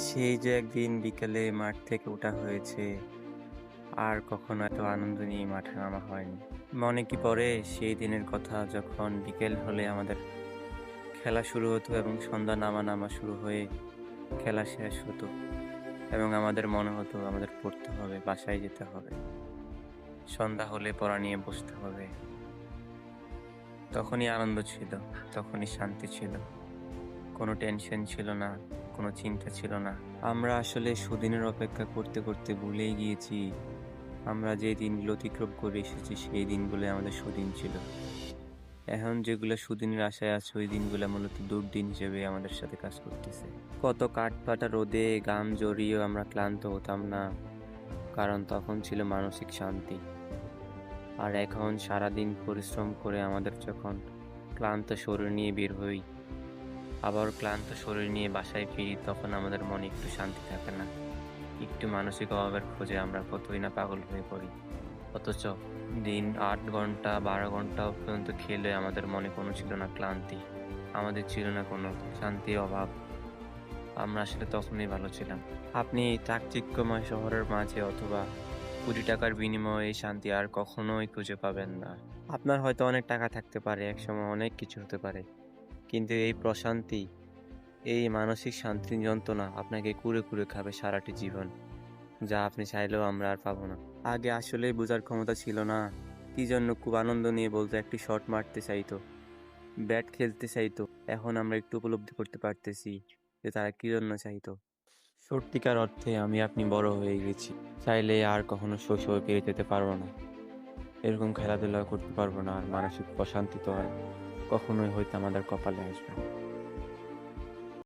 সেই যে একদিন বিকেলে মাঠ থেকে ওঠা হয়েছে, আর কখনো এত আনন্দ নিয়ে মাঠে নামা হয়নি। মনে কি পড়ে সেই দিনের কথা, যখন বিকেল হলে আমাদের খেলা শুরু হতো এবং সন্ধ্যা নামা নামা শুরু হয়ে খেলা শেষ হতো, এবং আমাদের মনে হতো আমাদের পড়তে হবে, বাসায় যেতে হবে, সন্ধ্যা হলে পড়া নিয়ে বসতে হবে। তখনই আনন্দ ছিল, তখনই শান্তি ছিল, কোনো টেনশন ছিল না, কোনো চিন্তা ছিল না। আমরা আসলে সুদিনের অপেক্ষা করতে করতে ভুলেই গিয়েছি আমরা যে দিনগুলো অতিক্রম করে এসেছি সেই দিনগুলো আমাদের সুদিন ছিল। এখন যেগুলো সুদিনের আশায় আছে ওই দিনগুলো মূলত দুর্দিন হিসেবে আমাদের সাথে কাজ করতেছে। কত কাঠফাটা রোদে ঘাম জড়িয়েও আমরা ক্লান্ত হতাম না, কারণ তখন ছিল মানসিক শান্তি। আর এখন সারাদিন পরিশ্রম করে আমাদের যখন ক্লান্ত শরীর নিয়ে বের হই, আবার ক্লান্ত শরীর নিয়ে বাসায় ফিরি, তখন আমাদের মনে একটু শান্তি থাকে না। একটু মানসিক অভাবের খোঁজে আমরা কতই না পাগল হয়ে পড়ি। অথচ দিন 8 ঘন্টা 12 ঘন্টা পর্যন্ত খেলে আমাদের মনে কোনো ছিল না ক্লান্তি, আমাদের ছিল না কোনো শান্তির অভাব। আমরা আসলে তখনই ভালো ছিলাম। আপনি চাকচিক্যময় শহরের মাঝে অথবা কোটি টাকার বিনিময়ে এই শান্তি আর কখনোই খুঁজে পাবেন না। আপনার হয়তো অনেক টাকা থাকতে পারে, একসময় অনেক কিছু হতে পারে, কিন্তু এই প্রশান্তি, এই মানসিক শান্তির যন্ত্রণা আপনাকে কুরে কুরে খাবে সারাটি জীবন, যা আপনি চাইলেও আমরা আর পাবো না। আগে আসলেই বোঝার ক্ষমতা ছিল না কি জন্য খুব আনন্দ নিয়ে বলতো একটি শট মারতে চাইতো, ব্যাট খেলতে চাইতো। এখন আমরা একটু উপলব্ধি করতে পারতেছি যে তারা কি জন্য চাইতো। সত্যিকার অর্থে আমি আপনি বড় হয়ে গেছি, চাইলে আর কখনো শৈশবে ফিরে যেতে পারবো না, এরকম খেলাধুলা করতে পারবো না, আর মানসিক প্রশান্তি তো আর কখনোই হয়তো আমাদের কপালে আসবে না।